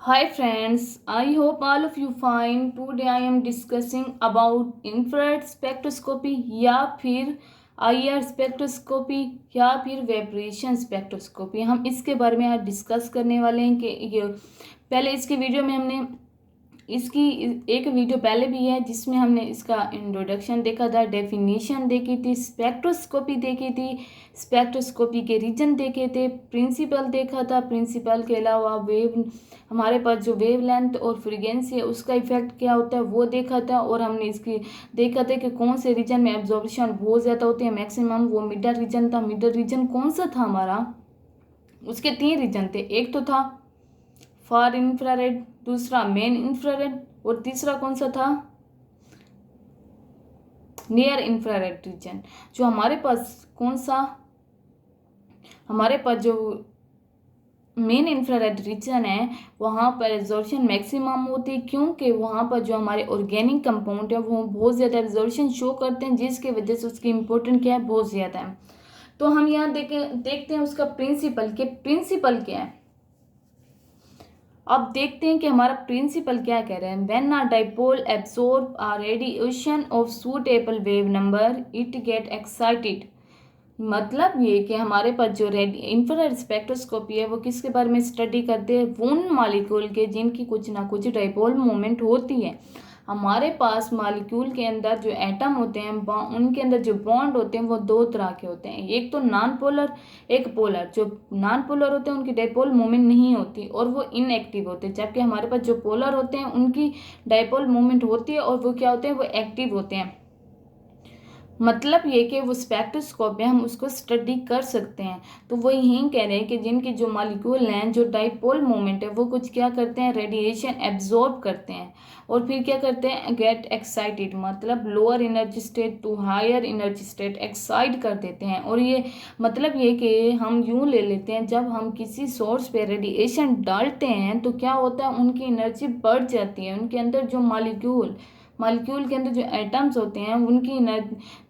Hi friends, I hope all of you fine. Today I am discussing about infrared spectroscopy या फिर IR spectroscopy या फिर वेब्रेशन spectroscopy. हम इसके बारे में आज डिस्कस करने वाले हैं कि ये पहले इसकी वीडियो में हमने इसकी एक वीडियो पहले भी है जिसमें हमने इसका इंट्रोडक्शन देखा था, डेफिनेशन देखी थी, स्पेक्ट्रोस्कोपी देखी थी, स्पेक्ट्रोस्कोपी के रीजन देखे थे, प्रिंसिपल देखा था, प्रिंसिपल के अलावा वेव हमारे पास जो वेव लेंथ और फ्रीक्वेंसी है उसका इफेक्ट क्या होता है वो देखा था। और हमने इसकी देखा था कि कौन से रीजन में एब्जॉर्प्शन बहुत ज़्यादा होती है मैक्सिमम, वो मिडल रीजन था। मिडल रीजन कौन सा था हमारा, उसके 3 रीजन थे। एक तो था फार इंफ्रारेड, दूसरा मेन इंफ्रारेड और तीसरा कौन सा था, नियर इंफ्रारेड रीजन। जो हमारे पास कौन सा, हमारे पास जो मेन इंफ्रारेड रीजन है वहाँ पर एब्जॉर्प्शन मैक्सिमम होती है, क्योंकि वहाँ पर जो हमारे ऑर्गेनिक कंपाउंड है वो बहुत ज़्यादा एब्जॉर्प्शन शो करते हैं, जिसकी वजह से उसकी इम्पोर्टेंट क्या है, बहुत ज़्यादा है। तो हम यहाँ देखते हैं उसका प्रिंसिपल के प्रिंसिपल क्या है। अब देखते हैं कि हमारा प्रिंसिपल क्या कह रहे हैं। When a dipole absorb a radiation of suitable wave number it get excited. मतलब ये कि हमारे पास जो रेड इंफ्रारेड स्पेक्ट्रोस्कोपी है वो किसके बारे में स्टडी करते हैं, उन मॉलिक्यूल के जिनकी कुछ ना कुछ डाइपोल मोमेंट होती है। हमारे पास मॉलिक्यूल के अंदर जो एटम होते हैं उनके अंदर जो बॉन्ड होते हैं वो 2 तरह के होते हैं, एक तो नॉन पोलर, एक पोलर। जो नॉन पोलर होते हैं उनकी डाइपोल मोमेंट नहीं होती और वो इनएक्टिव होते हैं, जबकि हमारे पास जो पोलर होते हैं उनकी डाइपोल मोमेंट होती है और वो क्या होते हैं, वो एक्टिव होते हैं। मतलब ये कि वो स्पेक्ट्रोस्कोप है, हम उसको स्टडी कर सकते हैं। तो वो यही कह रहे हैं कि जिनके जो मॉलिक्यूल हैं जो डाइपोल मोमेंट है वो कुछ क्या करते हैं, रेडिएशन एब्जॉर्ब करते हैं और फिर क्या करते हैं, गेट एक्साइटेड, मतलब lower energy state to higher energy state excite कर देते हैं। और ये मतलब ये कि हम यूँ ले लेते हैं, जब हम किसी सोर्स पे रेडिएशन डालते हैं तो क्या होता है, उनकी एनर्जी बढ़ जाती है। उनके अंदर जो मॉलिक्यूल के अंदर जो एटम्स होते हैं उनकी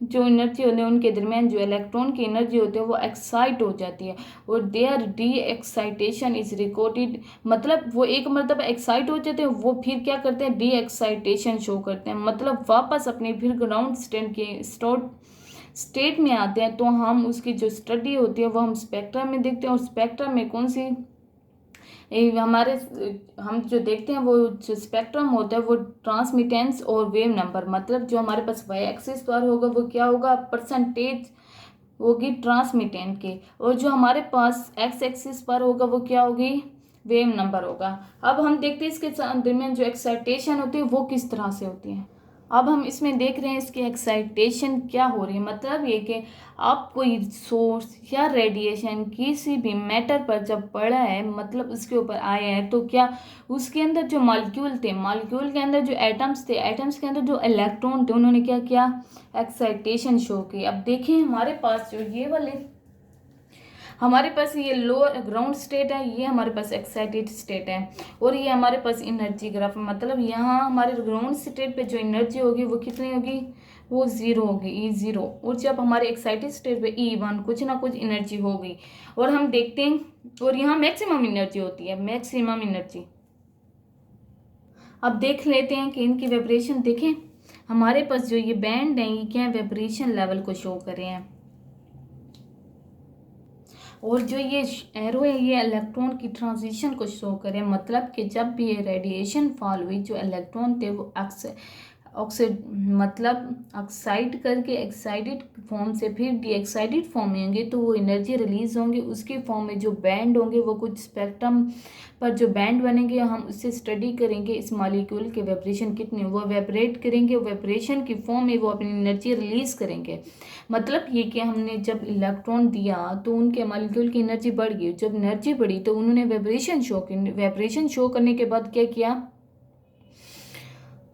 जो एनर्जी होती है, उनके दरमियान जो इलेक्ट्रॉन की एनर्जी होती है वो एक्साइट हो जाती है और their de excitation is recorded. मतलब वो एक मतलब एक्साइट हो जाते हैं, वो फिर क्या करते हैं, डी एक्साइटेशन शो करते हैं, मतलब वापस अपने फिर ग्राउंड स्टेट के स्टेट में आते हैं। तो हम उसकी जो स्टडी होती है वो हम स्पेक्ट्रा में देखते हैं। और स्पेक्ट्रा में कौन सी हमारे हम जो देखते हैं वो जो स्पेक्ट्रम होता है वो ट्रांसमिटेंस और वेव नंबर, मतलब जो हमारे पास वाई एक्सिस पर होगा वो क्या होगा, परसेंटेज होगी ट्रांसमिटेंट की, और जो हमारे पास एक्स एक्सिस पर होगा वो क्या होगी, वेव नंबर होगा। अब हम देखते हैं इसके दरमियान जो एक्साइटेशन होती है वो किस तरह से होती है। अब हम इसमें देख रहे हैं इसकी एक्साइटेशन क्या हो रही है। मतलब ये कि आप कोई सोर्स या रेडिएशन किसी भी मैटर पर जब पड़ा है, मतलब उसके ऊपर आया है, तो क्या उसके अंदर जो मॉलिक्यूल थे, मॉलिक्यूल के अंदर जो एटम्स थे, एटम्स के अंदर जो इलेक्ट्रॉन थे, उन्होंने क्या किया, एक्साइटेशन शो की। अब देखिए हमारे पास जो ये वाले, हमारे पास ये लोअर ग्राउंड स्टेट है, ये हमारे पास एक्साइटेड स्टेट है, और ये हमारे पास एनर्जी ग्राफ है। मतलब यहाँ हमारे ग्राउंड स्टेट पे जो एनर्जी होगी वो कितनी होगी, वो 0 होगी, E0। और जब हमारे एक्साइटेड स्टेट पे E1 कुछ ना कुछ एनर्जी होगी। और हम देखते हैं, और यहाँ मैक्सिमम एनर्जी होती है, मैक्सिमम एनर्जी। अब देख लेते हैं कि इनकी वाइब्रेशन देखें। हमारे पास जो ये बैंड है ये क्या है, वाइब्रेशन लेवल को शो कर रहे हैं। और जो ये एरो है ये इलेक्ट्रॉन की ट्रांजिशन को शो करे, मतलब कि जब भी ये रेडिएशन फॉल हुई जो इलेक्ट्रॉन थे वो ऑक्साइड मतलब ऑक्साइड करके एक्साइटेड फॉर्म से फिर डी एक्साइटेड फॉर्म में होंगे, तो वो एनर्जी रिलीज होंगे उसके फॉर्म में। जो बैंड होंगे वो कुछ स्पेक्ट्रम पर जो बैंड बनेंगे हम उससे स्टडी करेंगे इस मॉलिक्यूल के वाइब्रेशन कितने, वो वाइब्रेट करेंगे, वाइब्रेशन की फॉर्म में वो अपनी एनर्जी रिलीज करेंगे। मतलब ये कि हमने जब इलेक्ट्रॉन दिया तो उनके मॉलिक्यूल की एनर्जी बढ़ गई, जब एनर्जी बढ़ी तो उन्होंने वाइब्रेशन शो की, वाइब्रेशन शो करने के बाद क्या किया,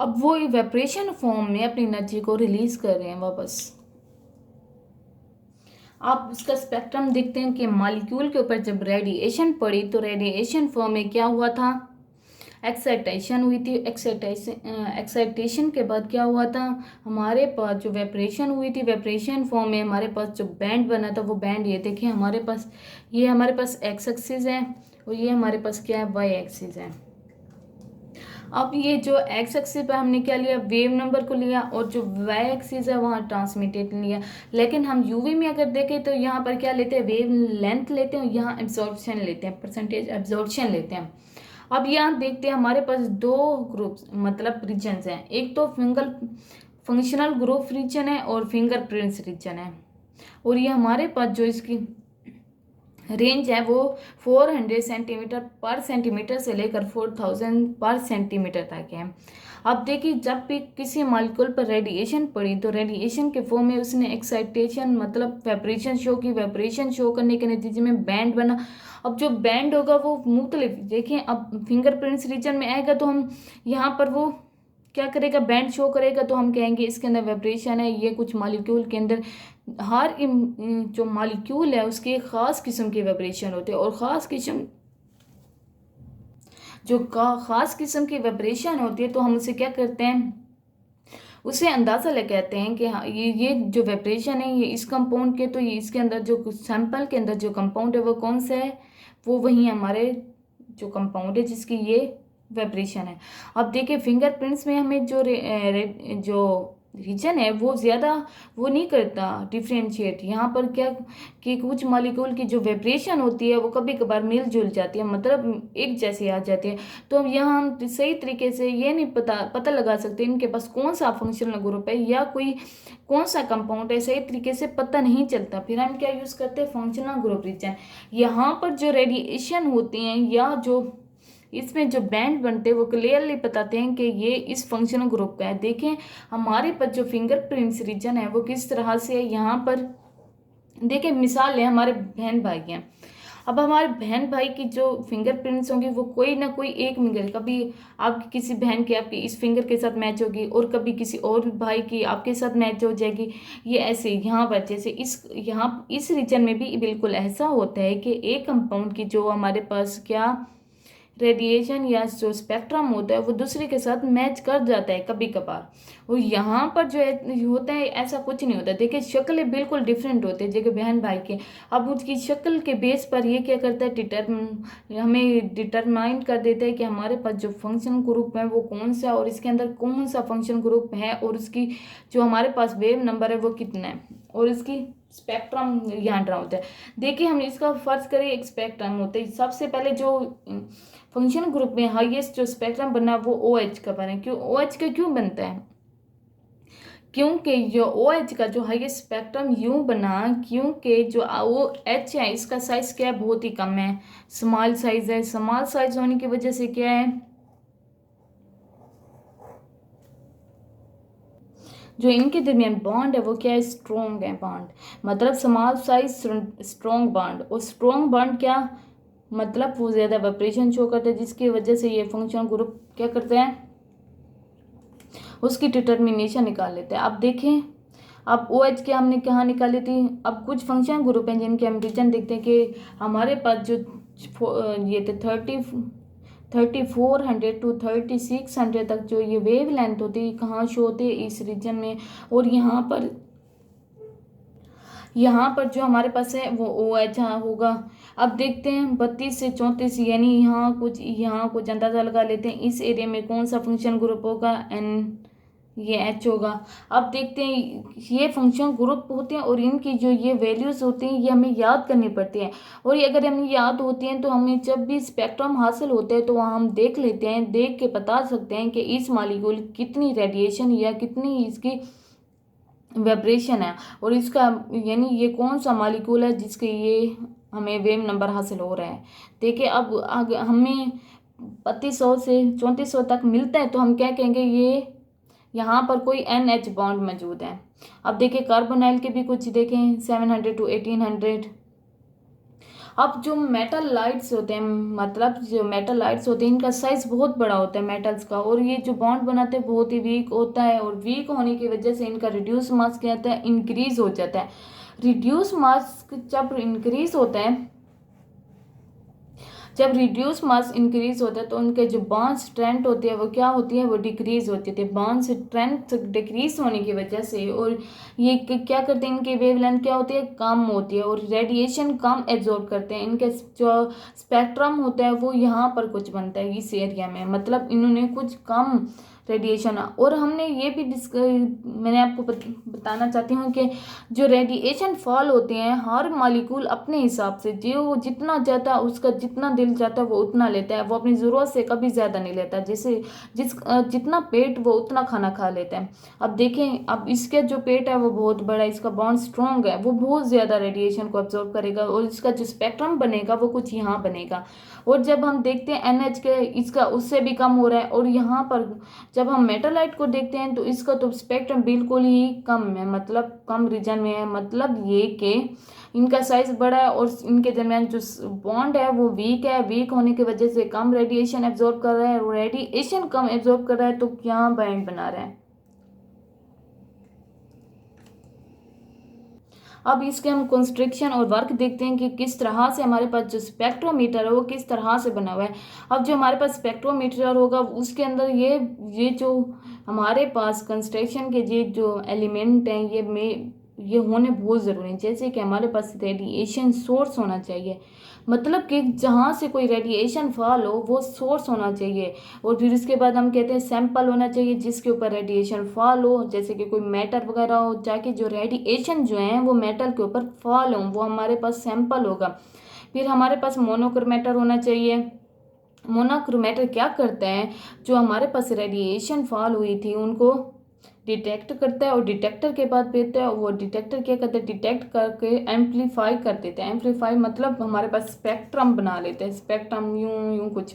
अब वो वाइब्रेशन फॉर्म में अपनी एनर्जी को रिलीज कर रहे हैं वापस। आप उसका स्पेक्ट्रम देखते हैं कि मॉलिक्यूल के ऊपर जब रेडिएशन पड़ी तो रेडिएशन फॉर्म में क्या हुआ था, एक्साइटेशन हुई थी। एक्साइटेशन के बाद क्या हुआ था, हमारे पास जो वेपरेशन हुई थी, वेपरेशन फॉर्म में हमारे पास जो बैंड बना था वो बैंड ये देखिए हमारे पास, ये हमारे पास एक्स एक्सिस है और ये हमारे पास क्या है, वाई एक्सिस है। अब ये जो एक्स एक्सिस पे हमने क्या लिया, वेव नंबर को लिया, और जो वाई एक्सिस है वहाँ ट्रांसमिटेड लिया। लेकिन हम यूवी में अगर देखें तो यहाँ पर क्या लेते हैं, वेव लेंथ लेते हैं, यहाँ एब्जॉर्प्शन लेते हैं, परसेंटेज एब्जॉर्प्शन लेते हैं। अब यहाँ देखते हैं हमारे पास दो ग्रुप्स मतलब रीजन्स हैं, एक तो फंक्शनल ग्रुप रीजन है और फिंगरप्रिंट्स रीजन है। और ये हमारे पास जो इसकी रेंज है वो 400 सेंटीमीटर पर सेंटीमीटर से लेकर 4000 पर सेंटीमीटर तक है। अब देखिए जब भी किसी मॉलिक्यूल पर रेडिएशन पड़ी तो रेडिएशन के फॉर्म में उसने एक्साइटेशन मतलब वाइब्रेशन शो की, वाइब्रेशन शो करने के नतीजे में बैंड बना। अब जो बैंड होगा वो मुख्तलिफ, देखिए अब फिंगरप्रिंट्स रीजन में आएगा तो हम यहाँ पर वो क्या करेगा, बैंड शो करेगा, तो हम कहेंगे इसके अंदर वाइब्रेशन है। ये कुछ मॉलिक्यूल के अंदर हर जो मॉलिक्यूल है उसके एक ख़ास किस्म के वाइब्रेशन होते हैं, और ख़ास किस्म जो ख़ास किस्म की वाइब्रेशन होती है तो हम उसे क्या करते हैं, उसे अंदाज़ा लगाते हैं कि हाँ ये जो वाइब्रेशन है ये इस कंपाउंड के, तो ये इसके अंदर जो सैंपल के अंदर जो कंपाउंड है वो कौन सा है, वो वही हमारे जो कंपाउंड है जिसकी ये वाइब्रेशन है। अब देखिए फिंगरप्रिंट्स में हमें जो रीजन है वो ज़्यादा वो नहीं करता डिफ्रेंशिएट। यहाँ पर क्या कि कुछ मॉलिक्यूल की जो वाइब्रेशन होती है वो कभी कभार मिलजुल जाती है, मतलब एक जैसी आ जाती है। तो अब यहाँ हम सही तरीके से ये नहीं पता लगा सकते इनके पास कौन सा फंक्शनल ग्रुप है या कोई कौन सा कंपाउंड है, सही तरीके से पता नहीं चलता। फिर हम क्या यूज़ करते हैं, फंक्शनल ग्रुप रीजन। यहाँ पर जो रेडिएशन होती हैं या जो इसमें जो बैंड बनते हैं वो क्लियरली बताते हैं कि ये इस फंक्शनल ग्रुप का है। देखें हमारे पास जो फिंगरप्रिंट्स रीजन है वो किस तरह से है, यहाँ पर देखें मिसाल है हमारे बहन भाई हैं। अब हमारे बहन भाई की जो फिंगरप्रिंट्स होंगी वो कोई ना कोई एक फिंगर, कभी आपकी किसी बहन की आपकी इस फिंगर के साथ मैच होगी और कभी किसी और भाई की आपके साथ मैच हो जाएगी। ये ऐसे यहाँ पर जैसे इस रीजन में भी बिल्कुल ऐसा होता है कि एक कंपाउंड की जो हमारे पास क्या रेडिएशन या जो स्पेक्ट्रम होता है वो दूसरे के साथ मैच कर जाता है कभी कभार। और यहाँ पर जो होता है ऐसा कुछ नहीं होता। देखिए शक्लें बिल्कुल डिफरेंट होते हैं जगह बहन भाई के। अब उसकी शक्ल के बेस पर ये क्या करता है, हमें डिटरमाइन कर देता है कि हमारे पास जो फंक्शन ग्रुप है वो कौन सा, और इसके अंदर कौन सा फंक्शन ग्रुप है, और उसकी जो हमारे पास वेव नंबर है वो कितना है, और इसकी स्पेक्ट्रम यहाँ ड्रा होता है। देखिए हम इसका फर्ज करें एक स्पेक्ट्रम होता है, सबसे पहले जो फंक्शन ग्रुप में हाईएस्ट जो स्पेक्ट्रम बना वो OH का बना। क्यों OH का क्यों बनता है, क्योंकि जो OH का जो हाईएस्ट स्पेक्ट्रम यूं बना क्योंकि जो OH है इसका साइज क्या है, बहुत ही कम है, स्मॉल साइज है। स्मॉल साइज होने की वजह से क्या है, जो इनके दरमियान बॉन्ड है वो क्या है, स्ट्रॉन्ग है बॉन्ड, मतलब स्मॉल साइज स्ट्रॉन्ग बॉन्ड। और स्ट्रॉन्ग बॉन्ड क्या मतलब वो ज़्यादा वाइब्रेशन शो करते हैं जिसकी वजह से ये फंक्शनल ग्रुप क्या करते हैं, उसकी डिटर्मिनेशन निकाल लेते हैं। अब देखें अब OH के हमने कहाँ निकाली थी। अब कुछ फंक्शन ग्रुप हैं जिनके हम रीजन देखते हैं कि हमारे पास जो ये थे 3400 टू 3600 तक जो ये वेव लेंथ होती है कहाँ शो होती है, इस रीजन में। और यहाँ पर जो हमारे पास है वो OH होगा। अब देखते हैं 32 से 34 यानी यहाँ कुछ अंदाज़ा लगा लेते हैं इस एरिया में कौन सा फंक्शन ग्रुप होगा, ये H होगा। अब देखते हैं ये फंक्शन ग्रुप होते हैं और इनकी जो ये वैल्यूज़ होती हैं ये हमें याद करनी पड़ती हैं। और ये अगर हमें याद होती हैं तो हमें जब भी स्पेक्ट्रम हासिल होता है तो वहाँ हम देख लेते हैं, देख के बता सकते हैं कि इस मॉलिक्यूल कितनी रेडिएशन या कितनी इसकी वाइब्रेशन है, और इसका यानी ये कौन सा मॉलिक्यूल है जिसके ये हमें वेव नंबर हासिल हो रहा है। देखिए अब हमें 3200 से 3400 तक मिलता है तो हम क्या कहेंगे, ये यहाँ पर कोई NH बॉन्ड मौजूद है। अब देखिए कार्बोनाइल के भी कुछ देखें 700 टू 1800। अब जो मेटल लाइट्स होते हैं, मतलब जो मेटल लाइट्स होते हैं इनका साइज बहुत बड़ा होता है मेटल्स का, और ये जो बॉन्ड बनाते हैं बहुत ही वीक होता है, और वीक होने की वजह से इनका रिड्यूस मास क्या होता है, इंक्रीज हो जाता है। रिड्यूस मास जब इंक्रीज होता है जब रिड्यूस मास इंक्रीज होता है तो उनके जो बॉन्ड स्ट्रेंथ होती है वो क्या होती है, वो डिक्रीज होती है। बॉन्ड स्ट्रेंथ डिक्रीज होने की वजह से और ये क्या करते हैं, इनकी वेवलेंथ क्या होती है, कम होती है और रेडिएशन कम एब्जॉर्ब करते हैं। इनके जो स्पेक्ट्रम होता है वो यहाँ पर कुछ बनता है इस एरिया में, मतलब इन्होंने कुछ कम रेडिएशन। और हमने ये भी मैंने आपको बताना चाहती हूँ कि जो रेडिएशन फॉल होते हैं हर मॉलिक्यूल अपने हिसाब से जो जितना जाता है उसका जितना दिल जाता है वो उतना लेता है, वो अपनी ज़रूरत से कभी ज़्यादा नहीं लेता। जैसे जितना पेट वो उतना खाना खा लेता है। अब देखें, अब इसका जो पेट है वो बहुत बड़ा है, इसका बॉन्ड स्ट्रॉन्ग है, वो बहुत ज़्यादा रेडिएशन को अब्जॉर्ब करेगा और इसका जो स्पेक्ट्रम बनेगा वो कुछ यहाँ बनेगा। और जब हम देखते हैं NH के, इसका उससे भी कम हो रहा है। और यहाँ पर जब हम मेटालाइट को देखते हैं तो इसका तो स्पेक्ट्रम बिल्कुल ही कम है, मतलब कम रीजन में है। मतलब ये कि इनका साइज बड़ा है और इनके दरमियान जो बॉन्ड है वो वीक है। वीक होने की वजह से कम रेडिएशन एब्जॉर्ब कर रहा है, और रेडिएशन कम एब्जॉर्ब कर रहा है तो क्या बैंड बना रहा है। अब इसके हम कंस्ट्रक्शन और वर्क देखते हैं कि किस तरह से हमारे पास जो स्पेक्ट्रोमीटर है वो किस तरह से बना हुआ है। अब जो हमारे पास स्पेक्ट्रोमीटर होगा उसके अंदर ये जो हमारे पास कंस्ट्रक्शन के ये जो एलिमेंट हैं ये होने बहुत ज़रूरी है। जैसे कि हमारे पास रेडिएशन सोर्स होना चाहिए, मतलब कि जहाँ से कोई रेडिएशन फॉल हो वो सोर्स होना चाहिए। और फिर इसके बाद हम कहते हैं सैंपल होना चाहिए जिसके ऊपर रेडिएशन फॉल हो, जैसे कि कोई मेटल वगैरह हो, ताकि जो रेडिएशन जो है वो मेटल के ऊपर फॉल हो, वो हमारे पास सैंपल होगा। फिर हमारे पास मोनोक्रोमेटर होना चाहिए। मोनोक्रोमेटर क्या करता है, जो हमारे पास रेडिएशन फॉल हुई थी उनको डिटेक्ट करता है, और डिटेक्टर के बाद भेजता है। वो डिटेक्टर क्या करता है, डिटेक्ट करके एम्पलीफाई कर देते हैं। एम्पलीफाई मतलब हमारे पास स्पेक्ट्रम बना लेते हैं। स्पेक्ट्रम यूं कुछ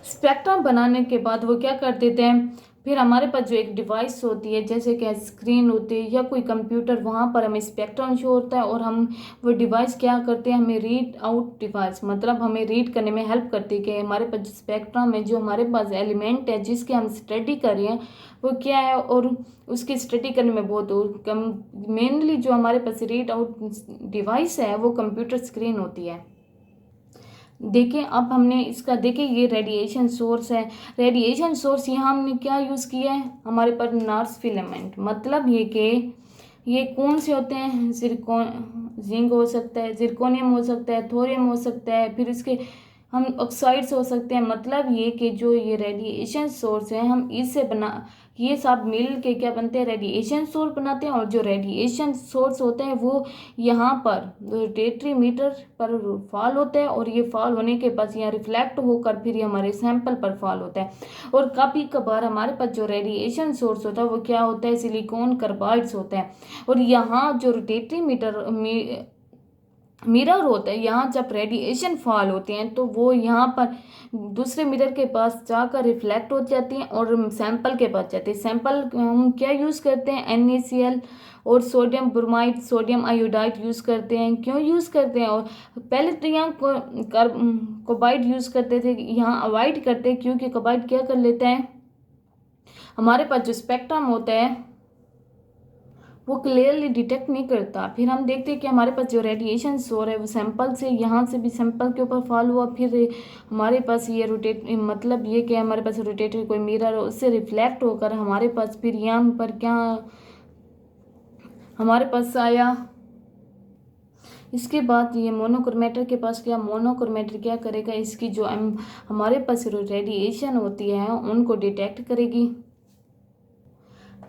स्पेक्ट्रम बनाने के बाद वो क्या कर देते हैं, फिर हमारे पास जो एक डिवाइस होती है जैसे कि स्क्रीन होती है या कोई कंप्यूटर, वहाँ पर हमें स्पेक्ट्रम शो होता है और हम वो डिवाइस क्या करते हैं, हमें रीड आउट डिवाइस, मतलब हमें रीड करने में हेल्प करती है कि हमारे पास जो स्पेक्ट्रम है, जो हमारे पास एलिमेंट है जिसकी हम स्टडी कर रहे हैं वो क्या है, और उसकी स्टडी करने में बहुत कम मेनली जो हमारे पास रीड आउट डिवाइस है वो कंप्यूटर स्क्रीन होती है। देखिए अब हमने इसका देखिए ये रेडिएशन सोर्स है। रेडिएशन सोर्स यहाँ हमने क्या यूज़ किया है, हमारे पास नॉर्थ फिलामेंट, मतलब ये कि ये कौन से होते हैं, जिंक हो सकता है, जिरकोनियम हो सकता है, थोरियम हो सकता है, फिर इसके हम ऑक्साइड्स हो सकते हैं। मतलब ये कि जो ये रेडिएशन सोर्स है हम इससे ये सब मिल के क्या बनते हैं, रेडिएशन सोर्स बनाते हैं। और जो रेडिएशन सोर्स होते हैं वो यहाँ पर रोटेटरी मीटर पर फॉल होता है, और ये फॉल होने के बाद यहाँ रिफ्लेक्ट होकर फिर ये हमारे सैंपल पर फॉल होता है। और कभी कभार हमारे पास जो रेडिएशन सोर्स होता है वो क्या होता है, सिलिकॉन कार्बाइड्स होता है। और यहाँ जो रोटेटरी मिरर होता है, यहाँ जब रेडिएशन फॉल होते हैं तो वो यहाँ पर दूसरे मिरर के पास जाकर रिफ्लेक्ट हो जाती हैं और सैंपल के पास जाते हैं। सैंपल हम क्या यूज़ करते हैं, NaCl और sodium bromide, sodium iodide use करते हैं। क्यों यूज़ करते हैं, और पहले तो यहाँ कोबाइड यूज़ करते थे, यहाँ अवॉइड करते हैं क्योंकि कोबाइड क्या कर लेता है, हमारे पास जो स्पेक्ट्रम होता है वो क्लियरली डिटेक्ट नहीं करता। फिर हम देखते हैं कि हमारे पास जो रेडिएशन सोर्स है वो सैंपल से, यहाँ से भी सैंपल के ऊपर फॉल हुआ, फिर हमारे पास ये मतलब ये कि हमारे पास रोटेटरी कोई मिरर हो उससे रिफ्लेक्ट होकर हमारे पास फिर यहाँ पर क्या हमारे पास आया। इसके बाद ये मोनोक्रोमेटर के पास क्या, मोनोक्रोमेटर क्या करेगा, इसकी जो हमारे पास रेडिएशन होती है उनको डिटेक्ट करेगी।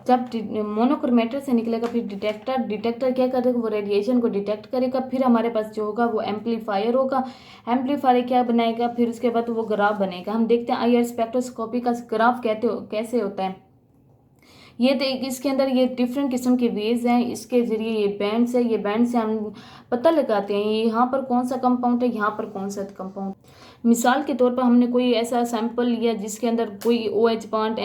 जब मोनोक्रोमेटर से निकलेगा फिर डिटेक्टर क्या करेगा, वो रेडिएशन को डिटेक्ट करेगा। फिर हमारे पास जो होगा वो एम्पलीफायर होगा। एम्पलीफायर क्या बनाएगा, फिर उसके बाद वो ग्राफ बनेगा। हम देखते हैं IR स्पेक्ट्रोस्कोपी का ग्राफ कैसे होता है। ये इसके अंदर ये डिफरेंट किस्म के वेव्स हैं, इसके जरिए ये बैंड्स है, ये बैंड से हम पता लगाते हैं यहाँ पर कौन सा कंपाउंड है, यहाँ पर कौन सा कंपाउंड। मिसाल के तौर पर हमने कोई ऐसा सैंपल लिया जिसके अंदर कोई OH बॉन्ड,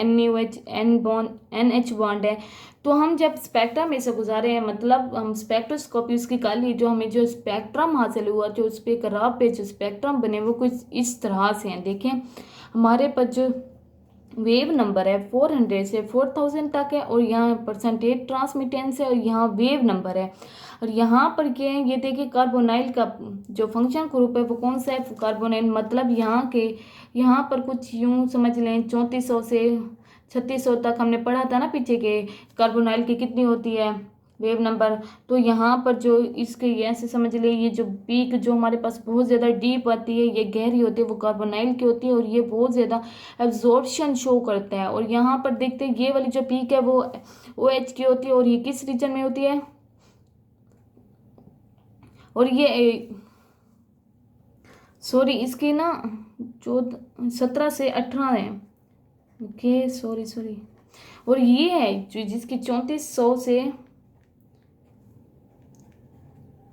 NH बॉन्ड है, तो हम जब स्पेक्ट्रम में से गुजारे हैं, मतलब हम स्पेक्ट्रोस्कोपी उसकी काली जो हमें जो स्पेक्ट्रम हासिल हुआ, जो उस पर ग्राफ पे जो स्पेक्ट्रम बने वो कुछ इस तरह से हैं। देखें हमारे पास जो वेव नंबर है 400 से 4000 तक है, और यहाँ परसेंटेज ट्रांसमिटेंस है, और यहाँ वेव नंबर है। और यहाँ पर क्या है, ये देखिए कार्बोनाइल का जो फंक्शन ग्रुप है वो कौन सा है, कार्बोनाइल। मतलब यहाँ पर कुछ यूँ समझ लें 3400 से 3600 तक हमने पढ़ा था ना पीछे के, कार्बोनाइल की कितनी होती है वेव नंबर। तो यहाँ पर जो इसके ये ऐसे समझ ले, ये जो पीक जो हमारे पास बहुत ज़्यादा डीप आती है, ये गहरी होती है, वो कार्बोनाइल की होती है, और ये बहुत ज़्यादा एब्जॉर्प्शन शो करता है। और यहाँ पर देखते हैं ये वाली जो पीक है वो OH की होती है, और ये किस रीजन में होती है, और ये सॉरी इसकी ना 17 से 18 है। Okay sorry. और ये है जो जिसकी 3400 से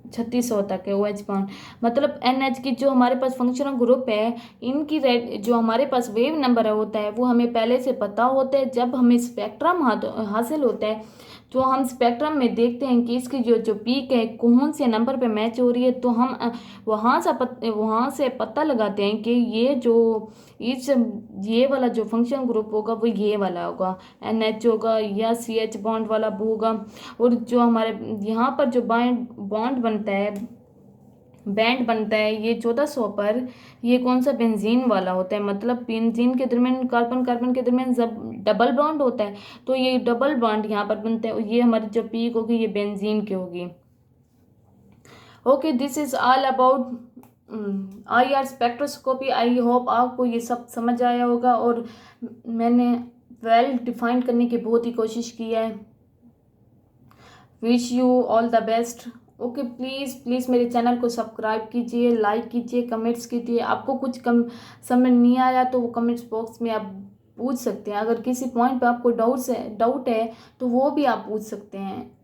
3600 तक है OH बॉन्ड। मतलब NH की जो हमारे पास फंक्शनल ग्रुप है, इनकी रेड जो हमारे पास वेव नंबर होता है वो हमें पहले से पता होता है। जब हमें स्पेक्ट्रम हासिल होता है तो हम स्पेक्ट्रम में देखते हैं कि इसकी जो पीक है कौन से नंबर पे मैच हो रही है, तो हम वहाँ से पता लगाते हैं कि ये वाला जो फंक्शन ग्रुप होगा वो ये वाला होगा, NH होगा या CH बॉन्ड वाला होगा। और जो हमारे यहाँ पर जो बॉन्ड बनता है, बैंड बनता है ये 1400 पर, ये कौन सा बेंजीन वाला होता है। मतलब बेंजीन के दरमियान कार्बन कार्बन के दरमियान जब डबल बॉन्ड होता है तो ये डबल बॉन्ड यहाँ पर बनता है, और ये हमारी जो पीक होगी ये बेंजीन की होगी। Okay this is all about IR spectroscopy. I hope आपको ये सब समझ आया होगा, और मैंने वेल डिफाइन करने की बहुत ही कोशिश की है। Wish you all the best. Okay please मेरे चैनल को सब्सक्राइब कीजिए, लाइक कीजिए, कमेंट्स कीजिए। आपको कुछ कम समझ नहीं आया तो वो कमेंट्स बॉक्स में आप पूछ सकते हैं। अगर किसी पॉइंट पे आपको डाउट है तो वो भी आप पूछ सकते हैं।